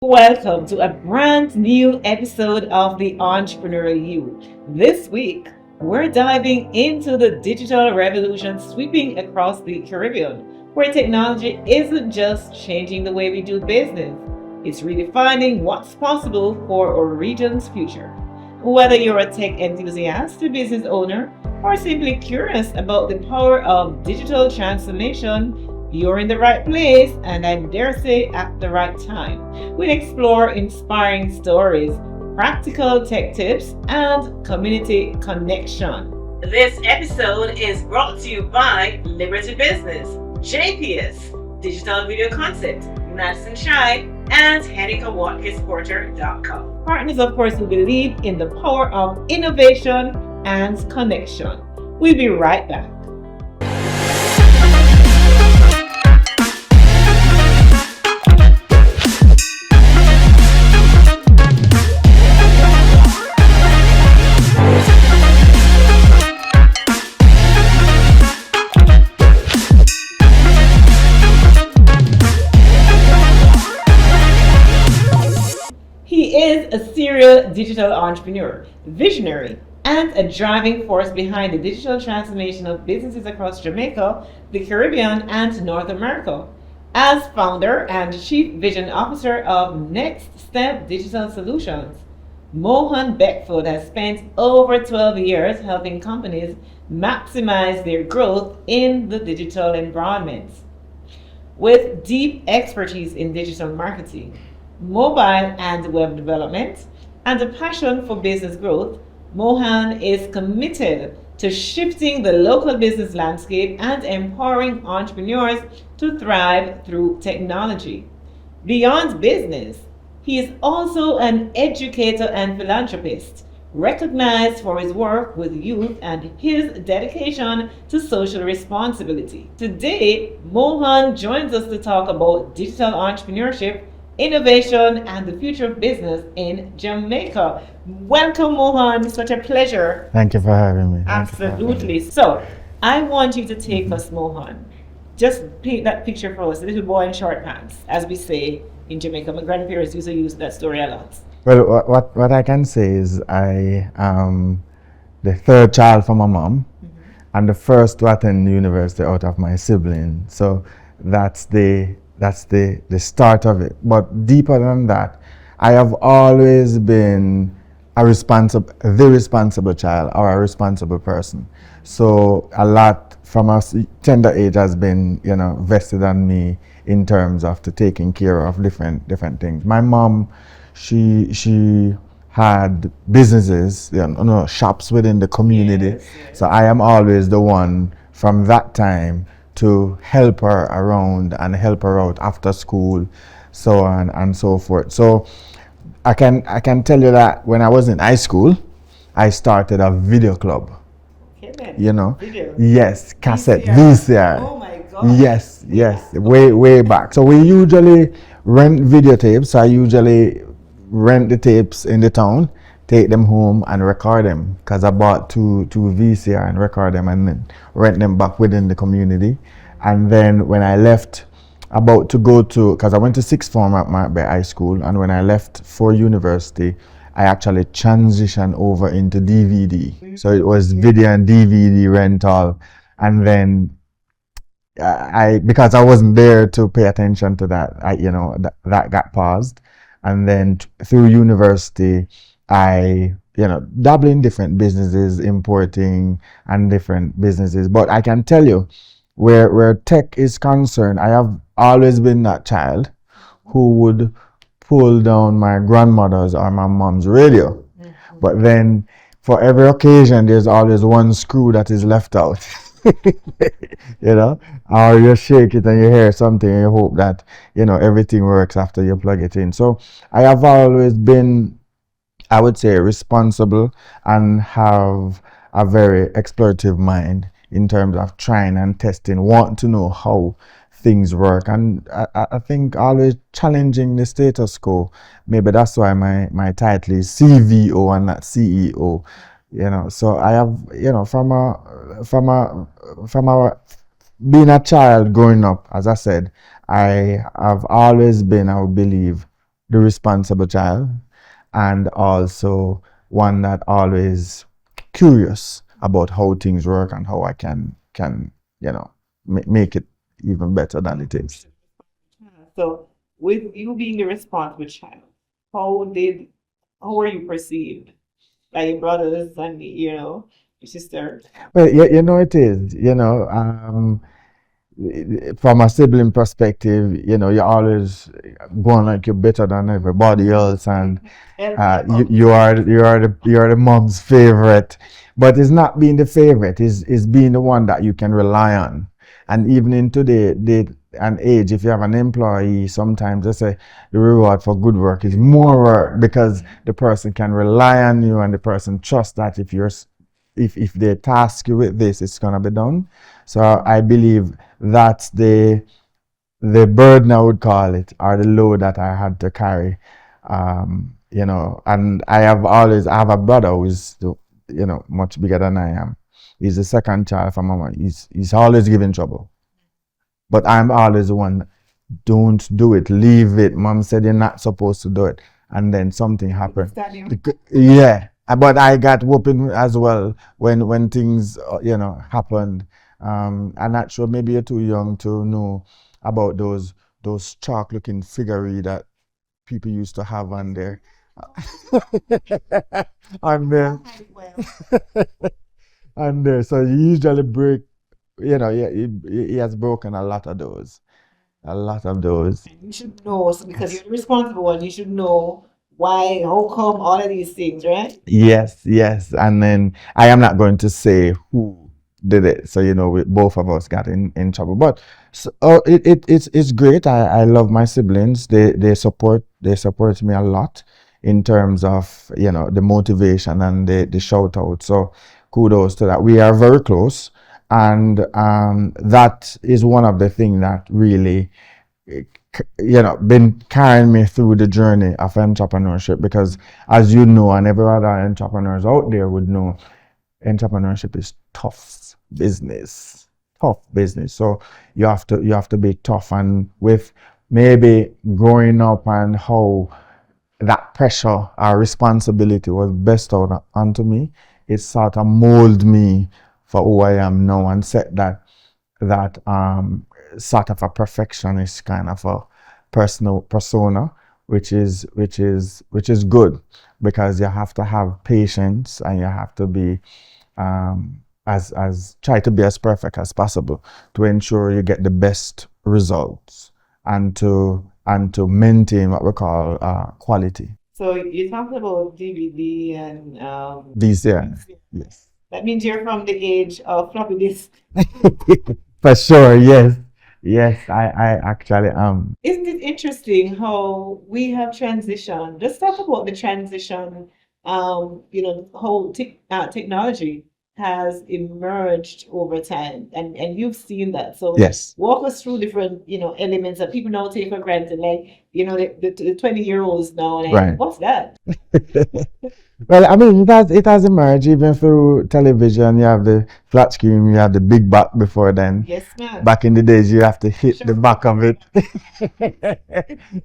Welcome to a brand new episode of the Entrepreneurial You. This week, we're diving into the digital revolution sweeping across the Caribbean, where technology isn't just changing the way we do business, it's redefining what's possible for our region's future. Whether you're a tech enthusiast, a business owner, or simply curious about the power of digital transformation, you're in the right place, and I dare say at the right time. We'll explore inspiring stories, practical tech tips, and community connection. This episode is brought to you by Liberty Business, JPS, Digital Video Concept, Madison Shy, and Heneka Watkis-Porter.com. Partners, of course, who believe in the power of innovation and connection. We'll be right back. He is a serial digital entrepreneur, visionary, and a driving force behind the digital transformation of businesses across Jamaica, the Caribbean, and North America. As founder and chief vision officer of Next Step Digital Solutions, Mohan Beckford has spent over 12 years helping companies maximize their growth in the digital environment. With deep expertise in digital marketing, mobile and web development, and a passion for business growth, Mohan is committed to shifting the local business landscape and empowering entrepreneurs to thrive through technology. Beyond business, he is also an educator and philanthropist, recognized for his work with youth and his dedication to social responsibility. Today, Mohan joins us to talk about digital entrepreneurship, innovation, and the future of business in Jamaica. Welcome, Mohan. Such a pleasure. Thank you for having me. Absolutely. So, I want you to take us, Mohan. Just paint that picture for us, a little boy in short pants, as we say in Jamaica. My grandparents used to use that story a lot. Well, what I can say is I am the third child from my mom, and the first to attend university out of my siblings. So that's the start of it. But deeper than that, I have always been the responsible child or a responsible person. So a lot from a tender age has been, vested on me in terms of taking care of different things. My mom, she had businesses, shops within the community. Yes. So I am always the one from that time to help her around and help her out after school, so on and so forth. So I can tell you that when I was in high school, I started a video club. Okay, then. Video. Yes, cassette, VCR. Oh my God. Yes, way back. So we usually rent videotapes. So I usually rent the tapes in the town, take them home and record them, because I bought two VCR and record them and then rent them back within the community. And then when I left, about to go to, because I went to sixth form at my high school, and when I left for university, I actually transitioned over into DVD. So it was video and DVD rental, and then because I wasn't there to pay attention to that, that got paused. And then through university, I dabble in different businesses, importing and different businesses. But I can tell you, where tech is concerned, I have always been that child who would pull down my grandmother's or my mom's radio. Mm-hmm. But then for every occasion, there's always one screw that is left out. Or you shake it and you hear something and you hope that, everything works after you plug it in. So I have always been, I would say, responsible and have a very explorative mind in terms of trying and testing, want to know how things work. And I think always challenging the status quo. Maybe that's why my title is CVO and not CEO. So I have, from being a child growing up, as I said, I have always been, I would believe, the responsible child, and also one that always curious about how things work and how I can make it even better than it is. So, with you being the responsible child, how did how were you perceived by your brothers and your sister? Well, it is. From a sibling perspective, you always going like you're better than everybody else, and you are the mom's favorite. But it's not being the favorite; is being the one that you can rely on. And even in today date and age, if you have an employee, sometimes they say the reward for good work is more work because the person can rely on you and the person trusts that if they task you with this, it's gonna be done. So I believe that's the burden I would call it, or the load that I had to carry. And I have a brother who's much bigger than I am. He's the second child from mama. He's always giving trouble. But I'm always the one, don't do it, leave it. Mom said you're not supposed to do it. And then something happened. Yeah. But I got whooping as well when things happened. I'm not sure, maybe you're too young to know about those chalk looking figurine that people used to have on there. on there. on there. So you usually break, he has broken a lot of those. A lot of those. You should know, so because you're the responsible one, you should know why, how come, all of these things, right? Yes, yes. And then I am not going to say who did it. So, both of us got in trouble. But it's great. I love my siblings. They support me a lot in terms of, the motivation and the shout out. So kudos to that. We are very close. And that is one of the things that really been carrying me through the journey of entrepreneurship, because as you know, and every other entrepreneurs out there would know, entrepreneurship is tough business. So you have to be tough, and with maybe growing up and how that pressure or responsibility was bestowed onto me, it sort of molded me for who I am now and set that sort of a perfectionist kind of a personal persona, which is good, because you have to have patience and you have to be as try to be as perfect as possible to ensure you get the best results and to maintain what we call quality. So you talked about DVD and VCR, yes. That means you're from the age of floppy disk. For sure, yes. Yes, I actually am. Isn't it interesting how we have transitioned? Let's talk about the transition, how technology has emerged over time, and you've seen that. So Yes. walk us through different, elements that people now take for granted, like, the 20-year-olds now, like, Right. what's that? Well, I mean, it has emerged even through television. You have the flat screen, you have the big back before then. Yes, ma'am. Back in the days, you have to hit the Sure. back of it.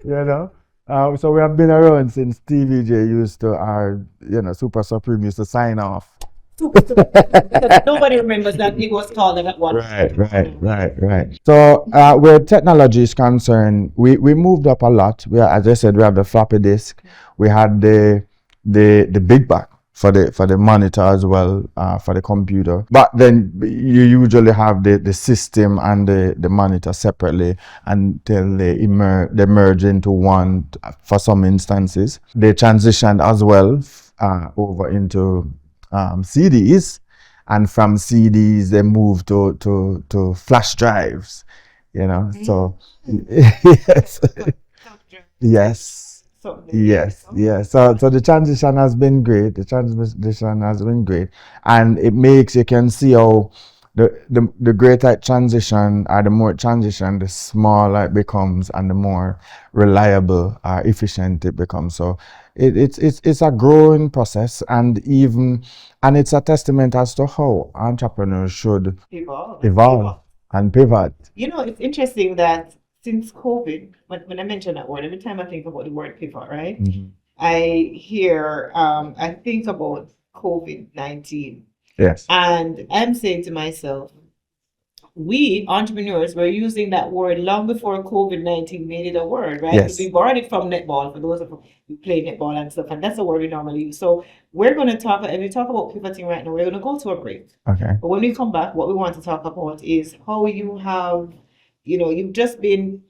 you know. So we have been around since TVJ used to, our, Super Supreme used to sign off. Because nobody remembers that it was called at one. Right. So where technology is concerned, we moved up a lot. As I said, we have the floppy disk. We had the big back for the monitor as well, for the computer. But then you usually have the system and the monitor separately until they merge into one for some instances. They transitioned as well over into CDs, and from CDs they moved to flash drives, so yes. Yes. So the transition has been great. And it makes, you can see how the greater it transition, or the more it transition, the smaller it becomes and the more reliable or efficient it becomes. So it's a growing process, and it's a testament as to how entrepreneurs should Evolve. evolve and pivot. It's interesting that since COVID, when I mention that word, every time I think about the word pivot, right? Mhm. I think about COVID-19. Yes. And I'm saying to myself, we entrepreneurs were using that word long before COVID-19 made it a word, right? Yes. We borrowed it from netball for those of us who play netball and stuff, and that's a word we normally use. So we're going to talk, if we talk about pivoting right now, we're going to go to a break. Okay. But when we come back, what we want to talk about is how you have, you've just been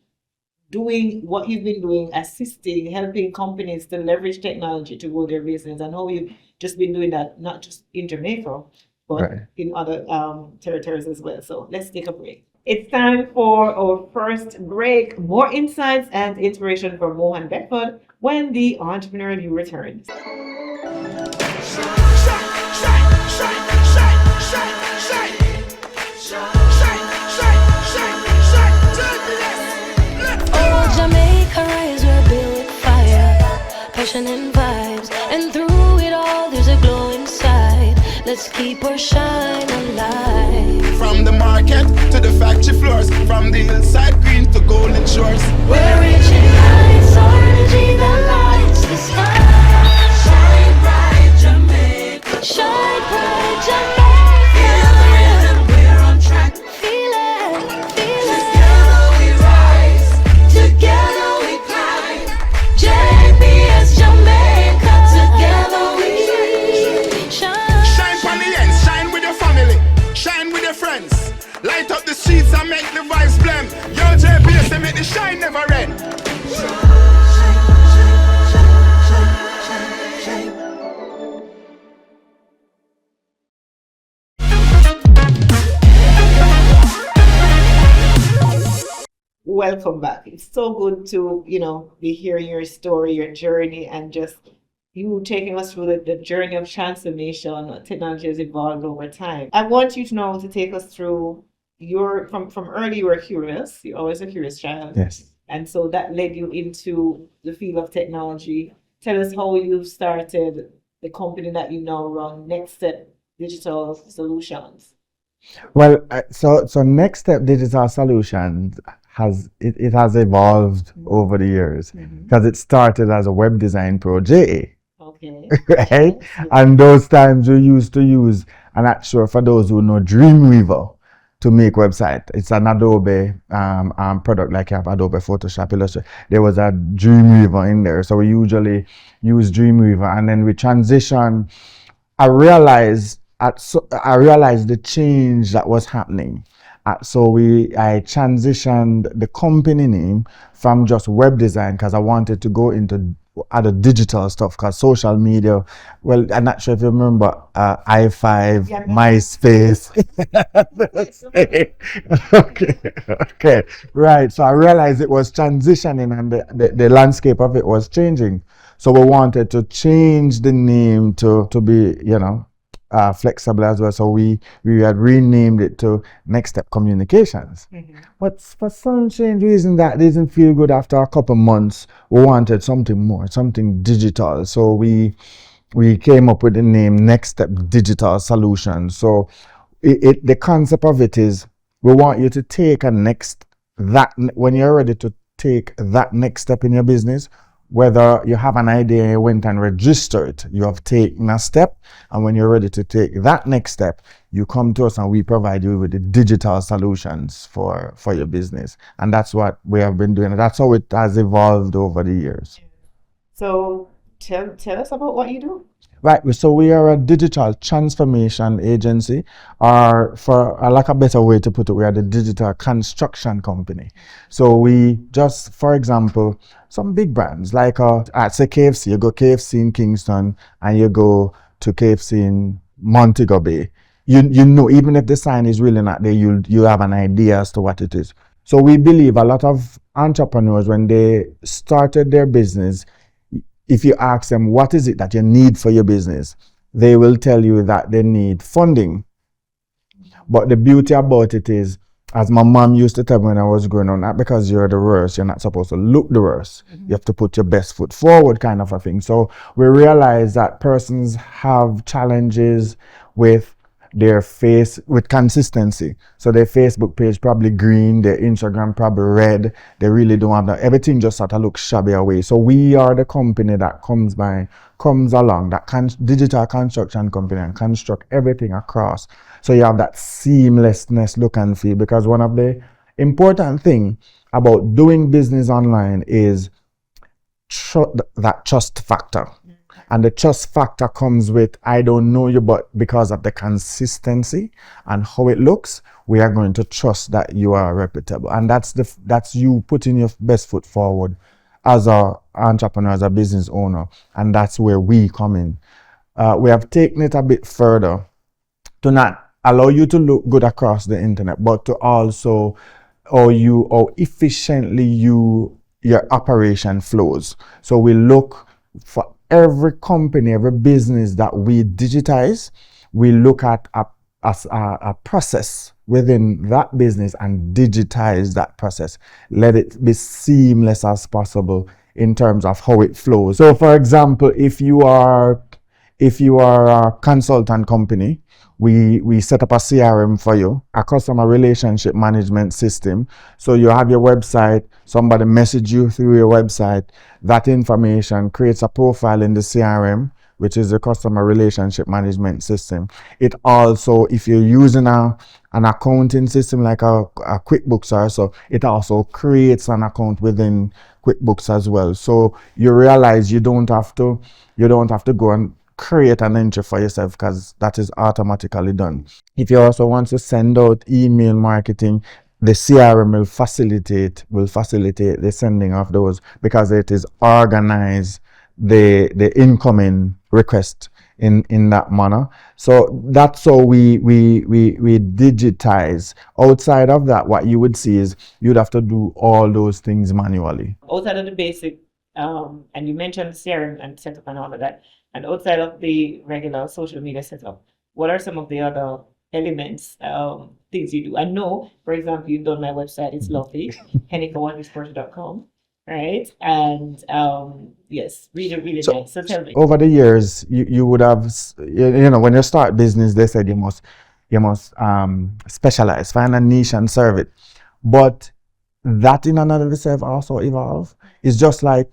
doing what you've been doing, assisting, helping companies to leverage technology to grow their business, and how you've just been doing that, not just in Jamaica, but Right. in other territories as well. So let's take a break. It's time for our first break. More insights and inspiration from Mohan Beckford when the Entrepreneurial You returns. Oh, Jamaica, rise, we're built with fire, passion and vibes, and through it all, there's a glow inside. Let's keep our shine alive. From the market to the factory floors, from the hillside green to golden shores. We're reaching heights, our energy that lights the sky. Shine bright, Jamaica. Shine bright, Jamaica. Feel the rhythm, we're on track. Feel it, feel it. Together we rise, together we climb. JPS Jamaica, together we shine. Shine from the ends, shine with your family, shine with your friends. Light up the streets and make the vibes blend. Yo, JPS, they make the shine never end. Welcome back. It's so good to, be hearing your story, your journey, and just you taking us through the journey of transformation. Technology has evolved over time. I want you to know to take us through from early you were curious. You're always a curious child. Yes. And so that led you into the field of technology. Tell us how you started the company that you now run, Next Step Digital Solutions. Well, so Next Step Digital Solutions has evolved over the years because it started as a web design project. Okay. Right? Yes. And those times we used to use, and actually for those who know Dreamweaver to make website. It's an Adobe product like you have Adobe Photoshop, Illustrator. There was a Dreamweaver in there. So we usually use Dreamweaver, and then we transition. I realized the change that was happening. So I transitioned the company name from just web design because I wanted to go into other digital stuff because social media, well, I'm not sure if you remember i5, Yeah, MySpace. Okay, right. So I realized it was transitioning and the landscape of it was changing. So we wanted to change the name to be, flexible as well. So we had renamed it to Next Step Communications. But for some strange reason that didn't feel good after a couple months, we wanted something more, something digital. So we came up with the name Next Step Digital Solutions. So the concept of it is we want you to take when you're ready to take that next step in your business, whether you have an idea, you went and registered it, you have taken a step, and when you're ready to take that next step, you come to us and we provide you with the digital solutions for your business. And that's what we have been doing. That's how it has evolved over the years. So tell us about what you do. Right, so we are a digital transformation agency, or for a lack of a better way to put it, we are the digital construction company. So we just, for example, some big brands like at say KFC, you go KFC in Kingston and you go to KFC in Montego Bay. You know, even if the sign is really not there, you have an idea as to what it is. So we believe a lot of entrepreneurs, when they started their business, if you ask them, what is it that you need for your business? They will tell you that they need funding. But the beauty about it is, as my mom used to tell me when I was growing up, not because you're the worst, you're not supposed to look the worst. You have to put your best foot forward, kind of a thing. So we realize that persons have challenges with their face with consistency. So their Facebook page probably green, their Instagram probably red. They really don't have that. Everything just sort of looks shabby away. So we are the company that comes along, that digital construction company, and construct everything across. So you have that seamlessness look and feel, because one of the important thing about doing business online is that trust factor. And the trust factor comes with, I don't know you, but because of the consistency and how it looks, we are going to trust that you are reputable. And that's you putting your best foot forward as an entrepreneur, as a business owner. And that's where we come in. We have taken it a bit further to not allow you to look good across the internet, but to also how efficiently your operation flows. So we look for every company, every business that we digitize, we look at a process within that business and digitize that process. Let it be seamless as possible in terms of how it flows. So for example, if you are a consultant company, we set up a CRM for you, a customer relationship management system. So you have your website, somebody message you through your website, that information creates a profile in the CRM, which is the customer relationship management system. It also, if you're using an accounting system like a QuickBooks or so, it also creates an account within QuickBooks as well. So you realize you don't have to go and create an entry for yourself, because that is automatically done. If you also want to send out email marketing, the CRM will facilitate the sending of those, because it is organized the incoming request in that manner. So that's how we digitize. Outside of that, what you would see is you'd have to do all those things manually. Outside of the basic, and you mentioned CRM and setup and all of that, and outside of the regular social media setup, what are some of the other elements, things you do? I know, for example, you've done my website, it's lovely, HenekaWatkis-Porter.com, right? And yes, really, really nice. So tell me. Over the years, you would have, when you start business, they said you must specialize, find a niche and serve it. But that in and of itself also evolve. It's just like,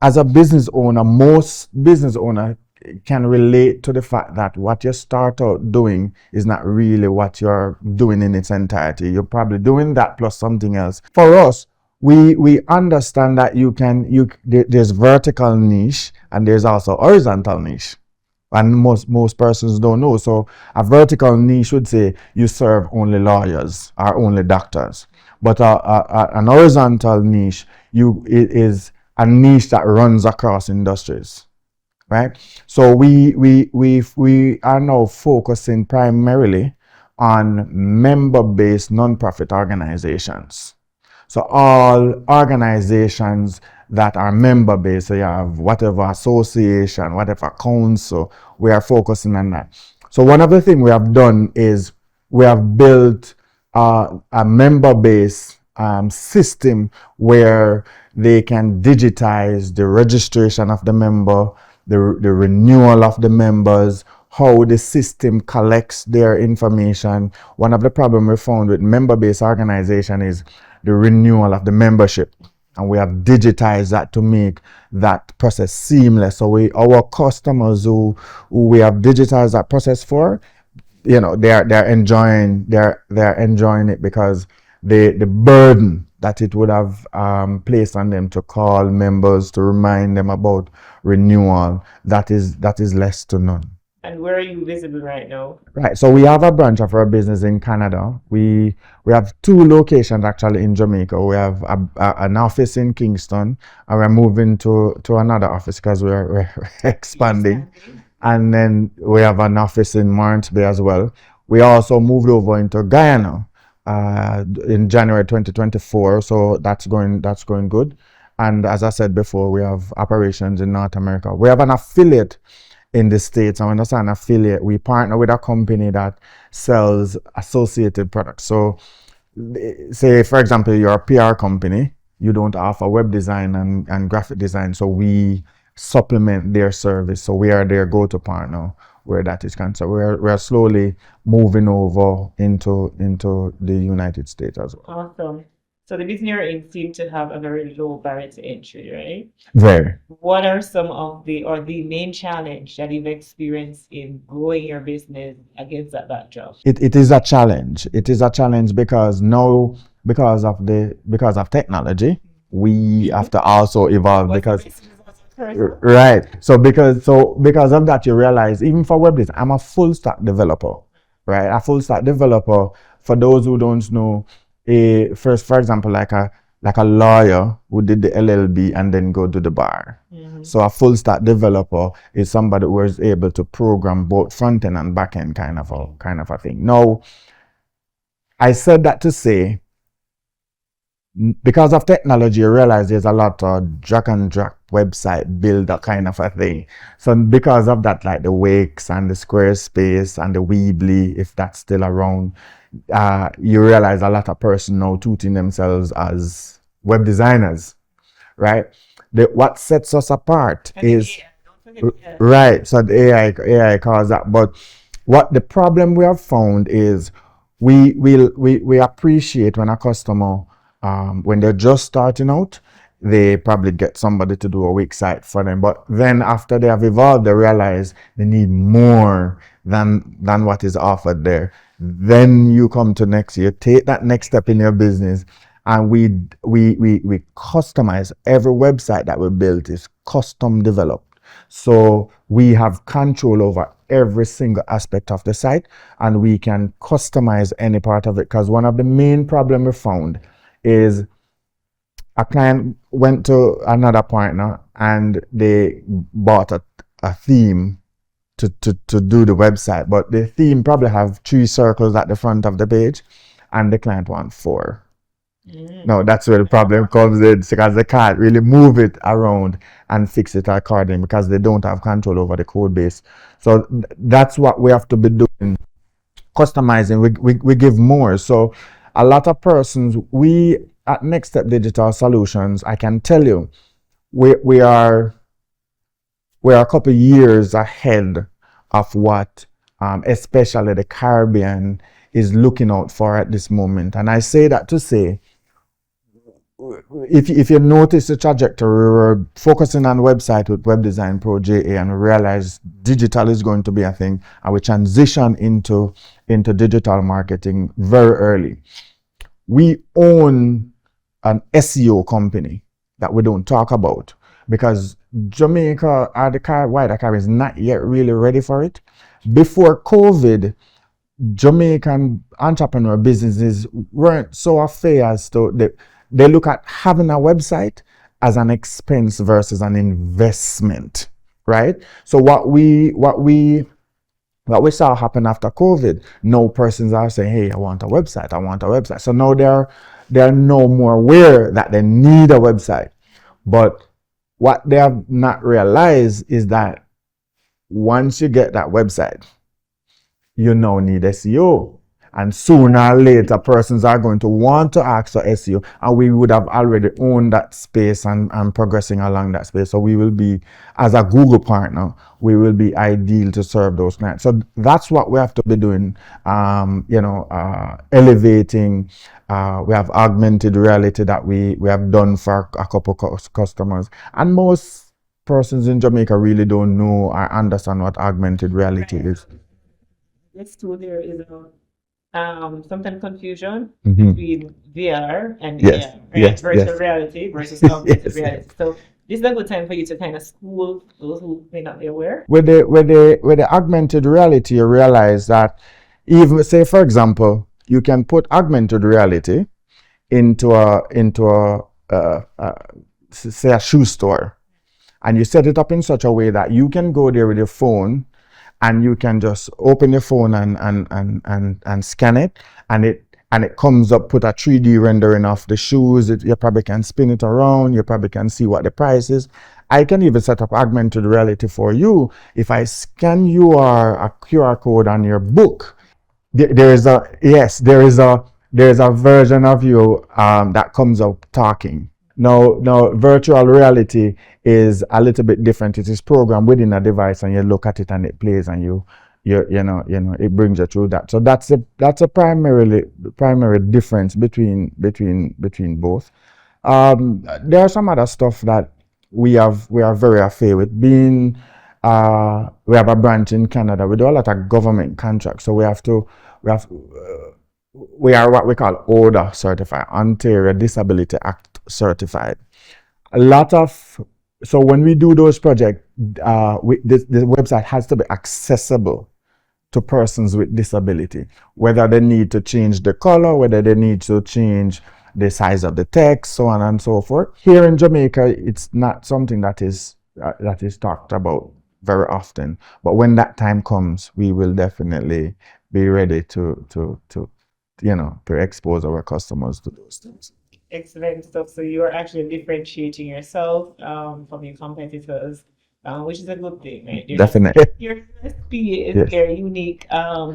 as a business owner, most business owner can relate to the fact that what you start out doing is not really what you're doing in its entirety. You're probably doing that plus something else. For us, we understand that there's vertical niche and there's also horizontal niche. And most persons don't know. So a vertical niche would say you serve only lawyers or only doctors. But an horizontal niche, it is a niche that runs across industries, right? So we are now focusing primarily on member-based nonprofit organizations. So all organizations that are member-based, so you have whatever association, whatever council, we are focusing on that. So one of the things we have done is we have built a member-based system where they can digitize the registration of the member, the renewal of the members, how the system collects their information. One of the problems we found with member-based organization is the renewal of the membership. And we have digitized that to make that process seamless. So our customers who we have digitized that process for, they're enjoying it, because the burden that it would have placed on them to call members to remind them about renewal, that is less to none. And where are you visible right now? Right, so we have a branch of our business in Canada. We have 2 locations actually in Jamaica. We have an office in Kingston, and we're moving to another office because we're expanding. And then we have an office in Morant Bay as well. We also moved over into Guyana in January 2024, so that's going good. And as I said before, we have operations in North America. We have an affiliate in the States, and when I say an affiliate, we partner with a company that sells associated products. So say, for example, you're a PR company, you don't offer web design and graphic design, so we supplement their service. So we are their go-to partner. where that is concerned. We're slowly moving over into the United States as well. Awesome. So the business you're in seem to have a very low barrier to entry, right? Very. What are some of the main challenge that you've experienced in growing your business against that backdrop? It is a challenge. It is a challenge because now, because of technology, we have to also evolve because right. So because of that, you realize even for web design, I'm a full stack developer, right? A full stack developer. For those who don't know, for example, like a lawyer who did the LLB and then go to the bar. So a full stack developer is somebody who is able to program both front end and back end kind of a thing. Now, I said that to say, because of technology, you realize there's a lot of drag and drop website builder kind of a thing. So because of that, like the Wix and the Squarespace and the Weebly, if that's still around, you realize a lot of persons now touting themselves as web designers, right? What sets us apart is right. So the AI caused that, but what the problem we have found is we appreciate when a customer when they're just starting out, they probably get somebody to do a Wix site for them. But then after they have evolved, they realize they need more than what is offered there. Then you come to next year, take that next step in your business, and we customize every website that we built is custom developed. So we have control over every single aspect of the site, and we can customize any part of it. Because one of the main problems we found is a client went to another partner and they bought a theme to do the website, but the theme probably have 3 circles at the front of the page and the client wants 4. No, that's where the problem comes in, because they can't really move it around and fix it accordingly because they don't have control over the code base. So that's what we have to be doing, customizing. We give more. So a lot of persons, we at Next Step Digital Solutions, I can tell you, we are a couple years ahead of what especially the Caribbean is looking out for at this moment. And I say that to say, if you notice the trajectory, we were focusing on website with Web Design Pro JA, and we realized digital is going to be a thing, and we transition into digital marketing very early. We own an SEO company that we don't talk about because Jamaica or the wider Caribbean is not yet really ready for it. Before COVID, Jamaican entrepreneur businesses weren't so afraid as to they look at having a website as an expense versus an investment, right? So what we saw happen after COVID, no persons are saying, hey, I want a website. So now they're no more aware that they need a website. But what they have not realized is that once you get that website, you now need SEO. And sooner or later, persons are going to want to ask for SEO, and we would have already owned that space and progressing along that space. So we will be, as a Google partner, we will be ideal to serve those clients. So that's what we have to be doing, elevating. We have augmented reality that we have done for a couple customers. And most persons in Jamaica really don't know or understand what augmented reality is. This tool there is sometimes confusion between VR and AR, right? Virtual reality versus augmented reality. So this is a good time for you to kind of school those who may not be aware. With the augmented reality, you realize that even, say for example, you can put augmented reality into say a shoe store, and you set it up in such a way that you can go there with your phone, and you can just open your phone and scan it, and it comes up, put a 3D rendering of the shoes. You probably can spin it around. You probably can see what the price is. I can even set up augmented reality for you. If I scan a QR code on your book, there is a version of you that comes up talking. Now, virtual reality is a little bit different. It is programmed within a device, and you look at it and it plays, and it brings you through that. So that's a primary difference between both. There are some other stuff that we are very affair with. We have a branch in Canada. We do a lot of government contracts, so we are what we call ODA certified, Ontario Disability Act certified. So when we do those projects, the website has to be accessible to persons with disability, whether they need to change the color, whether they need to change the size of the text, so on and so forth. Here in Jamaica, it's not something that is talked about very often. But when that time comes, we will definitely be ready to expose our customers to those things. Excellent stuff. So you're actually differentiating yourself from your competitors, which is a good thing, right? Definitely. Your USP is Yes. your unique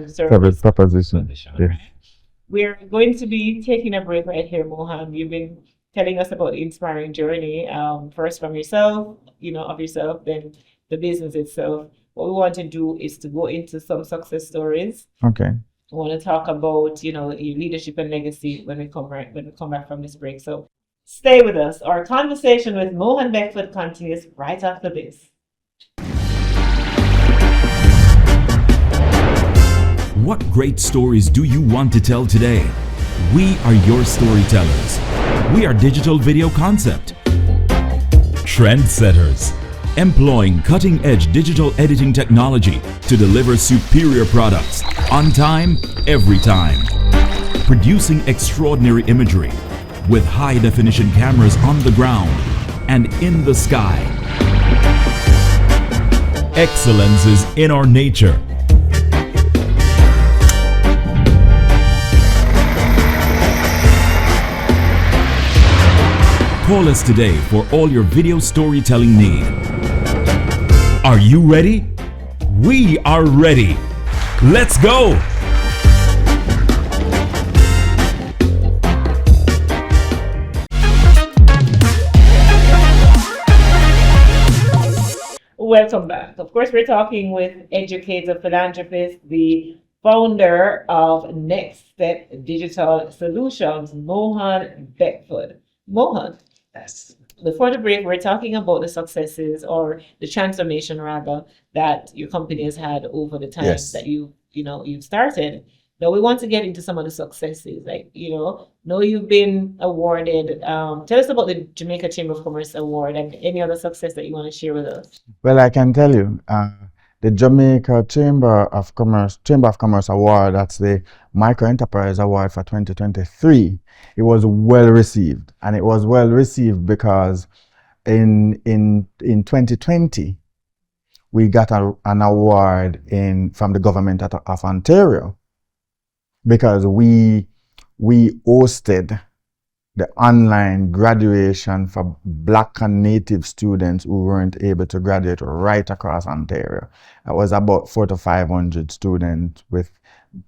Service proposition. Yes. right? We're going to be taking a break right here, Mohan. You've been telling us about the inspiring journey, first from yourself, of yourself, then the business itself. What we want to do is to go into some success stories. Okay. I want to talk about, your leadership and legacy when we come back from this break. So stay with us. Our conversation with Mohan Beckford continues right after this. What great stories do you want to tell today? We are your storytellers. We are Digital Video Concept, trendsetters, employing cutting-edge digital editing technology to deliver superior products on time, every time. Producing extraordinary imagery with high-definition cameras on the ground and in the sky. Excellence is in our nature. Call us today for all your video storytelling need. Are you ready? We are ready. Let's go! Welcome back. Of course, we're talking with educator, philanthropist, the founder of Next Step Digital Solutions, Mohan Beckford. Mohan, Yes. before the break, we're talking about the successes or the transformation rather that your company has had over the time Yes. that you've started. Now we want to get into some of the successes. Like, know you've been awarded. Tell us about the Jamaica Chamber of Commerce Award and any other success that you want to share with us. Well, I can tell you, the Jamaica Chamber of Commerce Award, that's the Micro Enterprise Award for 2023. It was well received, and it was well received because in 2020 we got an award from the government of Ontario because we hosted the online graduation for Black and Native students who weren't able to graduate right across Ontario. It was about 400 to 500 students with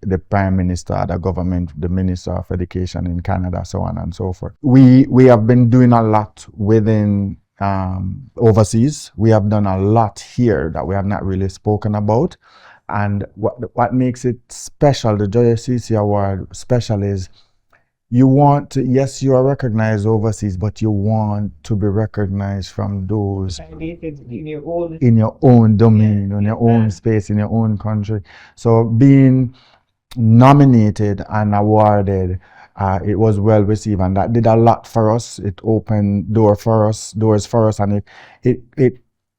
the Prime Minister, the government, the Minister of Education in Canada, so on and so forth. We have been doing a lot within overseas. We have done a lot here that we have not really spoken about. And what makes it special, the JSCC Award special, is you want to, yes, you are recognized overseas, but you want to be recognized from those In your own domain, in your own space, in your own country. So being nominated and awarded, it was well received, and that did a lot for us. It opened doors for us, and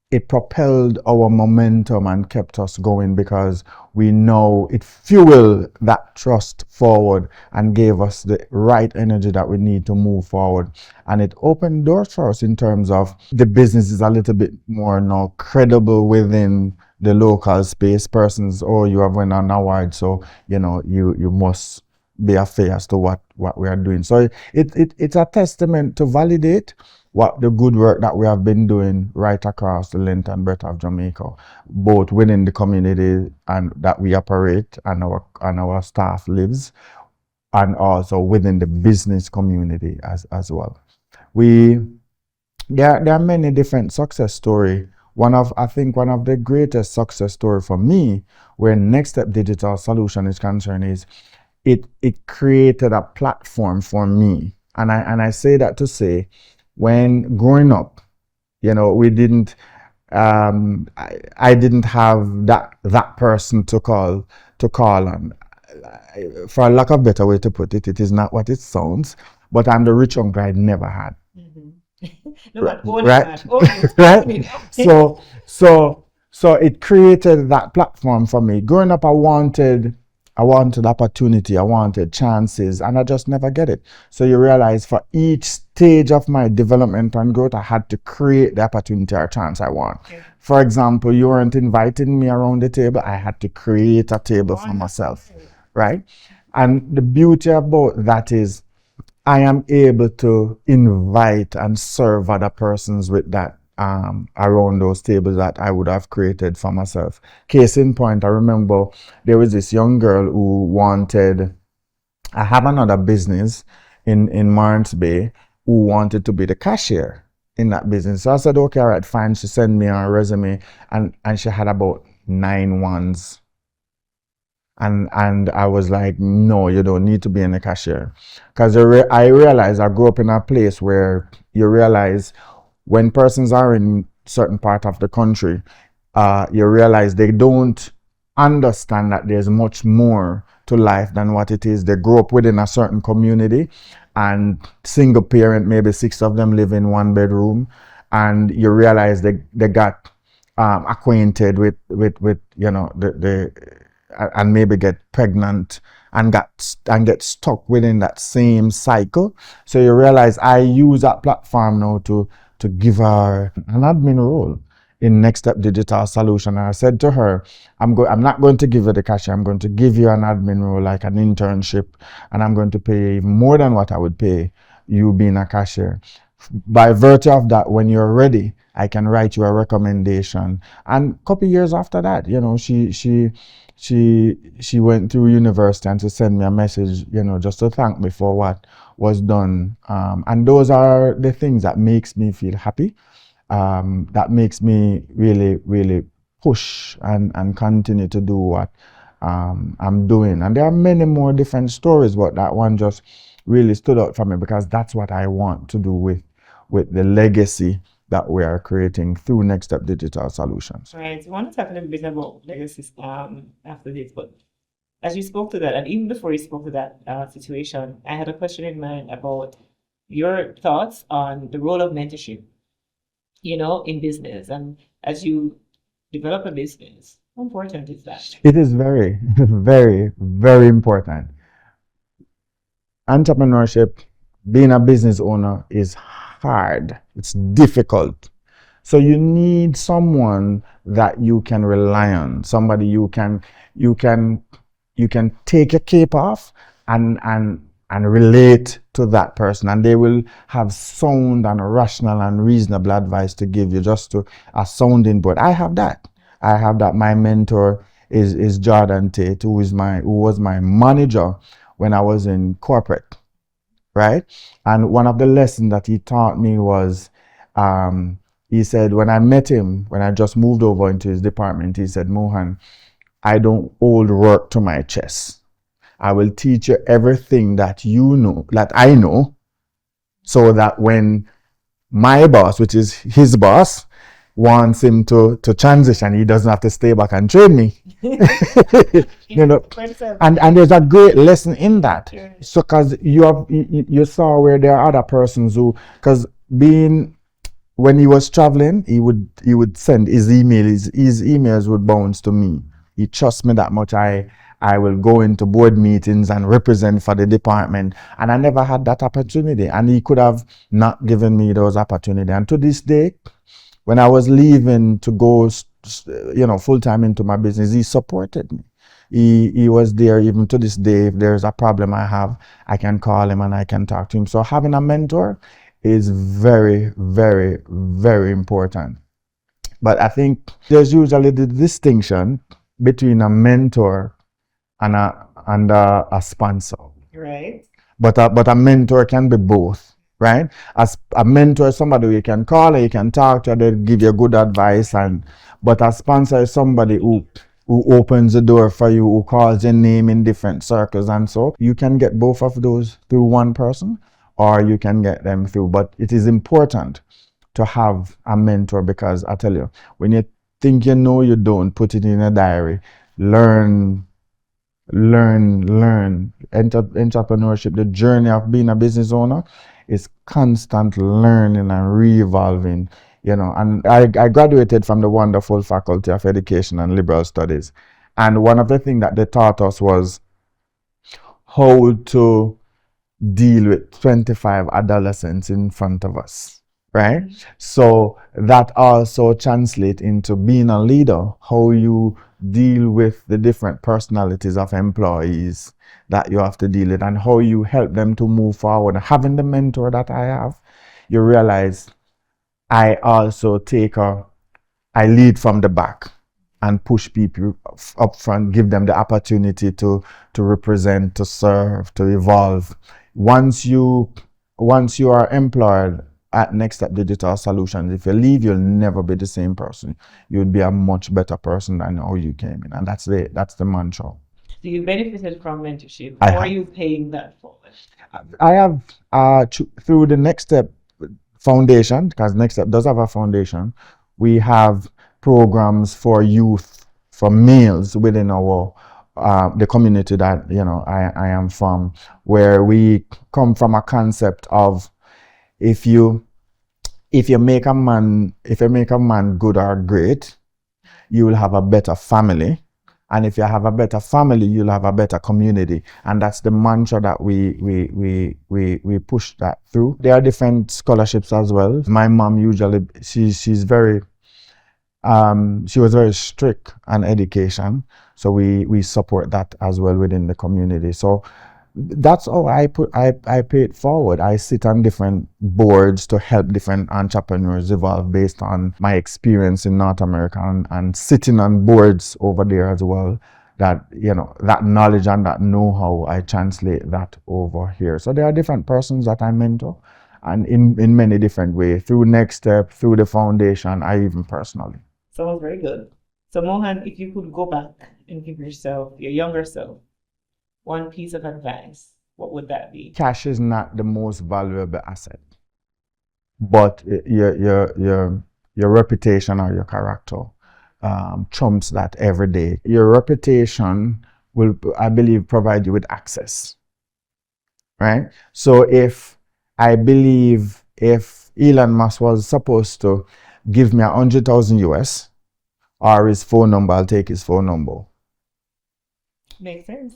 it propelled our momentum and kept us going because we know it fueled that trust forward and gave us the right energy that we need to move forward. And it opened doors for us in terms of the business is a little bit more now credible within the local space. Persons, oh, you have won an award, so you must be fair as to what we are doing. So it's a testament to validate what the good work that we have been doing right across the length and breadth of Jamaica, both within the community and that we operate and our staff lives, and also within the business community as well. we there are many different success story. I think one of the greatest success story for me, where Next Step Digital Solution is concerned, is it created a platform for me. And I say that to say, when growing up, we didn't I didn't have that person to call on. For a lack of better way to put it, it is not what it sounds, but I'm the rich uncle I never had. No, but own Right? that. Own it. Right? Own it. So it created that platform for me. Growing up, I wanted opportunity, I wanted chances, and I just never get it. So you realize for each stage of my development and growth, I had to create the opportunity or chance I want. Okay. For example, you weren't inviting me around the table, I had to create a table for myself, right? And the beauty about that is I am able to invite and serve other persons with that around those tables that I would have created for myself. Case in point, I remember there was this young girl who I have another business in Marnes Bay, who wanted to be the cashier in that business. So I said, okay, all right, fine. She sent me her resume, and she had about 9 ones. And I was like, no, you don't need to be in a cashier. Because I realized I grew up in a place where you realize when persons are in certain part of the country, you realize they don't understand that there's much more to life than what it is. They grew up within a certain community, and single parent, maybe 6 of them live in 1 bedroom, and you realize they got acquainted with the and maybe get pregnant and get stuck within that same cycle. So you realize I use that platform now to give her an admin role in Next Step Digital Solution. And I said to her, I'm not going to give you the cashier, I'm going to give you an admin role, like an internship, and I'm going to pay you more than what I would pay you being a cashier. By virtue of that, when you're ready, I can write you a recommendation. And a couple years after that, she went through university and to send me a message, just to thank me for what was done. And those are the things that makes me feel happy. That makes me really, really push and continue to do what I'm doing. And there are many more different stories, but that one just really stood out for me because that's what I want to do with the legacy that we are creating through Next Step Digital Solutions. Right. I want to talk a little bit about legacies after this, but as you spoke to that, and even before you spoke to that situation, I had a question in mind about your thoughts on the role of mentorship, in business. And as you develop a business, how important is that? It is very, very, very important. Entrepreneurship, being a business owner, is hard. It's difficult. So you need someone that you can rely on, somebody you can take your cape off and relate to that person, and they will have sound and rational and reasonable advice to give you, just to a sounding board. I have that. My mentor is Jordan Tate, who was my manager when I was in corporate, right? And one of the lessons that he taught me was, he said, when I met him, when I just moved over into his department, he said, Mohan, I don't hold work to my chest. I will teach you everything that I know, so that when my boss, which is his boss, wants him to transition, he doesn't have to stay back and train me. And there's a great lesson in that. Sure. So because you saw where there are other persons who, because when he was traveling, he would send his emails. His emails would bounce to me. He trusts me that much. I will go into board meetings and represent for the department, and I never had that opportunity. And he could have not given me those opportunities. And to this day, when I was leaving to go, full time into my business, he supported me. He was there. Even to this day, if there's a problem I have, I can call him and I can talk to him. So having a mentor is very, very, very important. But I think there's usually the distinction between a mentor and a sponsor. Right. But a mentor can be both. right? As a mentor, somebody you can call and you can talk to, they'll give you good advice. But a sponsor is somebody who opens the door for you, who calls your name in different circles, and so you can get both of those through one person, or you can get them through. But it is important to have a mentor, because I tell you, when you think you know, you don't, put it in a diary. Learn. Entrepreneurship, the journey of being a business owner, is constant learning and re-evolving, and I graduated from the wonderful Faculty of Education and Liberal Studies, and one of the things that they taught us was how to deal with 25 adolescents in front of us, right? So that also translates into being a leader, how you deal with the different personalities of employees that you have to deal with, and how you help them to move forward. Having the mentor that I have, you realize I also I lead from the back and push people up front, give them the opportunity to represent, to serve, to evolve. Once you are employed at Next Step Digital Solutions, if you leave, you'll never be the same person. You'll be a much better person than how you came in, and that's the mantra. So you benefited from mentorship. I How are have. you paying that forward? I have through the Next Step Foundation, because Next Step does have a foundation. We have programs for youth, for males within our the community that I am from, where we come from a concept of if you make a man good or great, you will have a better family. And if you have a better family, you'll have a better community. And that's the mantra that we push that through. There are different scholarships as well. My mom usually, she's very, she was very strict on education. So we support that as well within the community. So that's how I pay it forward. I sit on different boards to help different entrepreneurs evolve based on my experience in North America, and sitting on boards over there as well. That that knowledge and that know-how, I translate that over here. So there are different persons that I mentor, and in many different ways, through Next Step, through the foundation, I even personally. Sounds very good. So Mohan, if you could go back and give yourself, your younger self, one piece of advice, what would that be? Cash is not the most valuable asset, but your reputation or your character trumps that every day. Your reputation will, I believe, provide you with access, right? So if Elon Musk was supposed to give me 100,000 US or his phone number, I'll take his phone number. Makes sense.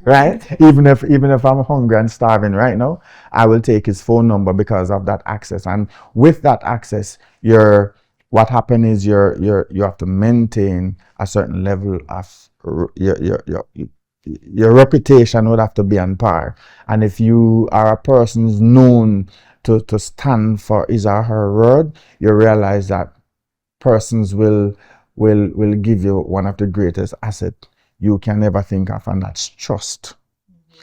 Right? Even if I'm hungry and starving right now, I will take his phone number because of that access. And with that access, what happens is you have to maintain a certain level of your reputation would have to be on par. And if you are a person who's known to stand for his or her word, you realize that persons will give you one of the greatest assets you can ever think of, and that's trust.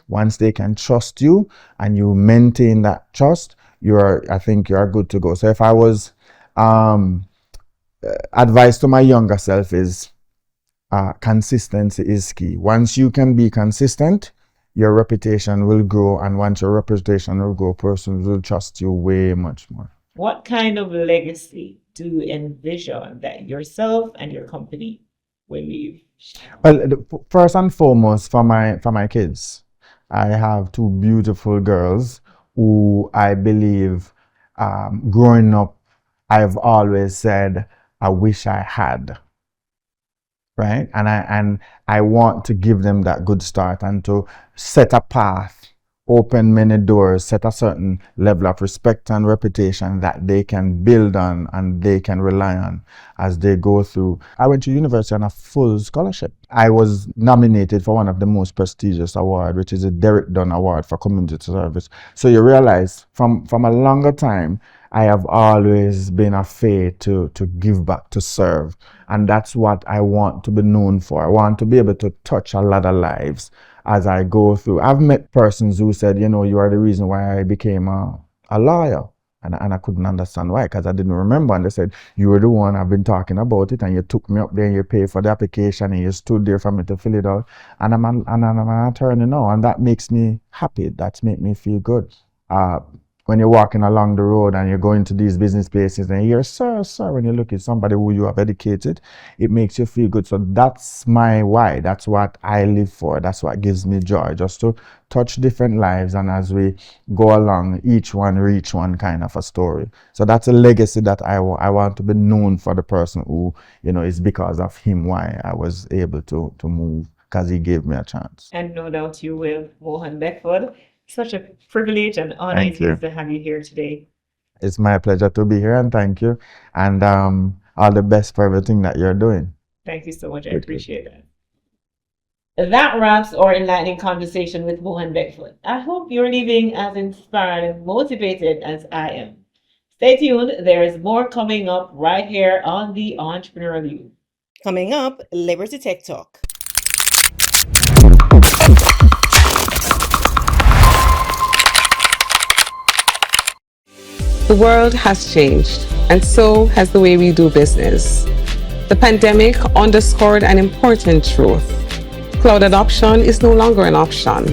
Once they can trust you and you maintain that trust, I think you're good to go. So if I was advice to my younger self is consistency is key. Once you can be consistent, your reputation will grow, and once your reputation will grow, persons will trust you way much more. What kind of legacy do you envision that yourself and your company will leave? Well, first and foremost, for my kids, I have two beautiful girls who I believe, growing up, I've always said, I wish I had. Right? And I want to give them that good start and to set a path, open many doors, set a certain level of respect and reputation that they can build on and they can rely on as they go through. I went to university on a full scholarship. I was nominated for one of the most prestigious awards, which is a Derek Dunn Award for Community Service. So you realize from a longer time, I have always been a faith to give back, to serve. And that's what I want to be known for. I want to be able to touch a lot of lives as I go through. I've met persons who said, you are the reason why I became a a lawyer. And I couldn't understand why, because I didn't remember. And they said, you were the one I've been talking about it, and you took me up there and you paid for the application and you stood there for me to fill it out. And I'm an attorney now, and that makes me happy. That makes me feel good. When you're walking along the road and you're going to these business places and you hear, sir, when you look at somebody who you have educated, it makes you feel good. So that's my why. That's what I live for. That's what gives me joy, just to touch different lives. And as we go along, each one reach one kind of a story. So that's a legacy that I want to be known for, the person who, is because of him why I was able to move, because he gave me a chance. And no doubt you will, Mohan Beckford. Such a privilege and honor Thank you. to have you here today. It's my pleasure to be here, and thank you. And all the best for everything that you're doing. Thank you so much. I Good. appreciate that. That wraps our enlightening conversation with Mohan Beckford. I hope you're leaving as inspired and motivated as I am. Stay tuned. There is more coming up right here on the Entrepreneurial You. Coming up, Liberty Tech Talk. The world has changed, and so has the way we do business. The pandemic underscored an important truth. Cloud adoption is no longer an option.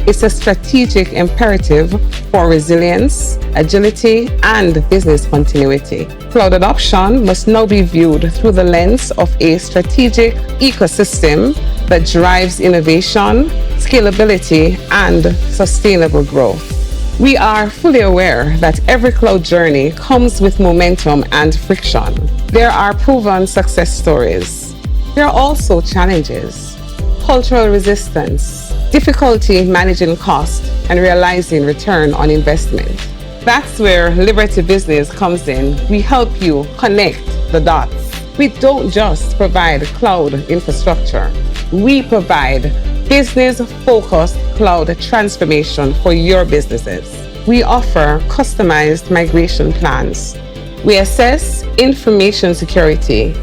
It's a strategic imperative for resilience, agility, and business continuity. Cloud adoption must now be viewed through the lens of a strategic ecosystem that drives innovation, scalability, and sustainable growth. We are fully aware that every cloud journey comes with momentum and friction. There are proven success stories. There are also challenges, cultural resistance, difficulty managing cost, and realizing return on investment. That's where Liberty Business comes in. We help you connect the dots. We don't just provide cloud infrastructure. We provide business-focused cloud transformation for your businesses. We offer customized migration plans. We assess information security,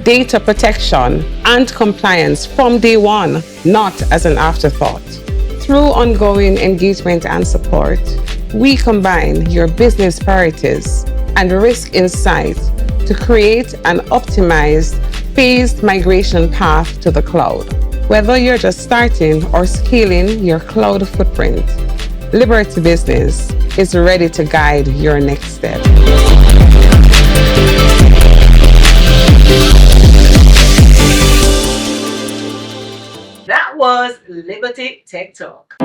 data protection, and compliance from day one, not as an afterthought. Through ongoing engagement and support, we combine your business priorities and risk insight to create an optimized, phased migration path to the cloud. Whether you're just starting or scaling your cloud footprint, Liberty Business is ready to guide your next step. That was Liberty Tech Talk.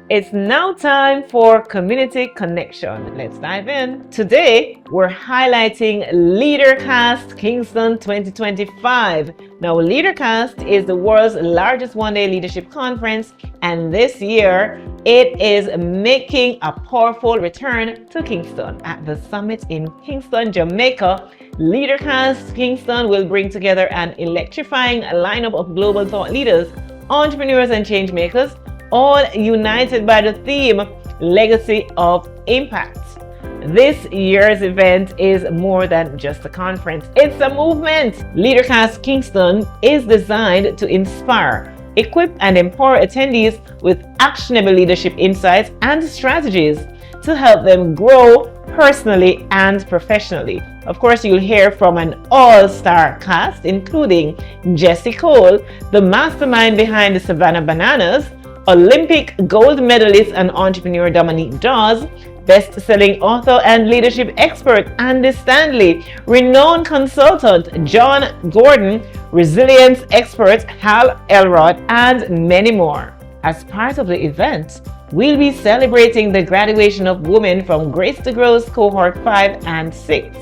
It's now time for Community Connection. Let's dive in. Today, we're highlighting LeaderCast Kingston 2025. Now, LeaderCast is the world's largest one-day leadership conference, and this year, it is making a powerful return to Kingston. At the summit in Kingston, Jamaica, LeaderCast Kingston will bring together an electrifying lineup of global thought leaders, entrepreneurs, and change makers, all united by the theme Legacy of Impact. This year's event is more than just a conference, it's a movement. LeaderCast Kingston is designed to inspire, equip, and empower attendees with actionable leadership insights and strategies to help them grow personally and professionally. Of course, you'll hear from an all-star cast, including Jessie Cole, the mastermind behind the Savannah Bananas, Olympic gold medalist and entrepreneur Dominique Dawes, best-selling author and leadership expert Andy Stanley, renowned consultant John Gordon, resilience expert Hal Elrod, and many more. As part of the event, we'll be celebrating the graduation of women from Grace to Grow's cohort 5 and 6.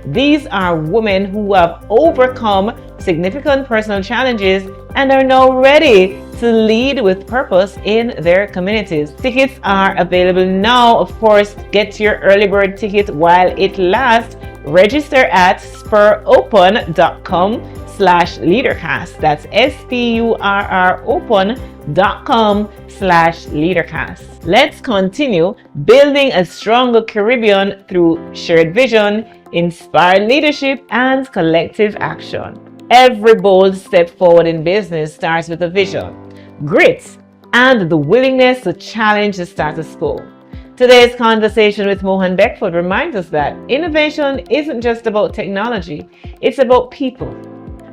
These are women who have overcome significant personal challenges and are now ready to lead with purpose in their communities. Tickets are available now. Of course, get your early bird ticket while it lasts. Register at spurropen.com/leadercast. That's spurropen.com/leadercast. Let's continue building a stronger Caribbean through shared vision, inspired leadership, and collective action. Every bold step forward in business starts with a vision. Grit, and the willingness to challenge the status quo. Today's conversation with Mohan Beckford reminds us that innovation isn't just about technology, it's about people,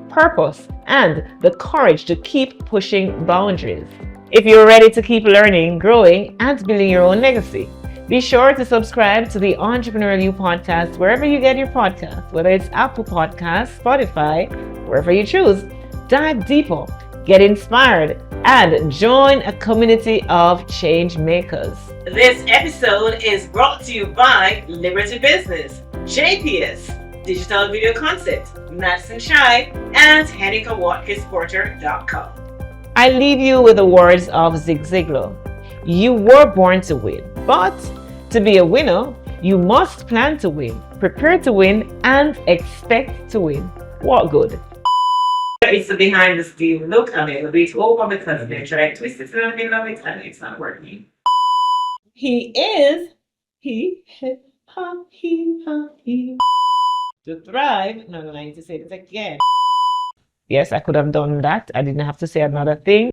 purpose, and the courage to keep pushing boundaries. If you're ready to keep learning, growing, and building your own legacy, be sure to subscribe to the Entrepreneurial podcast wherever you get your podcasts, whether it's Apple Podcasts, Spotify, wherever you choose. Dive deeper, get inspired, and join a community of change makers. This episode is brought to you by Liberty Business, JPS, Digital Video Concept, Madison Shai, and Heneka Watkis-Porter.com. I leave you with the words of Zig Ziglar. You were born to win, but to be a winner, you must plan to win, prepare to win, and expect to win. What good? It's the behind the scene look on it. A bit over because they try to twist it in the middle of it and it's not working. He. To thrive, no, I need to say this again. Yes, I could have done that. I didn't have to say another thing.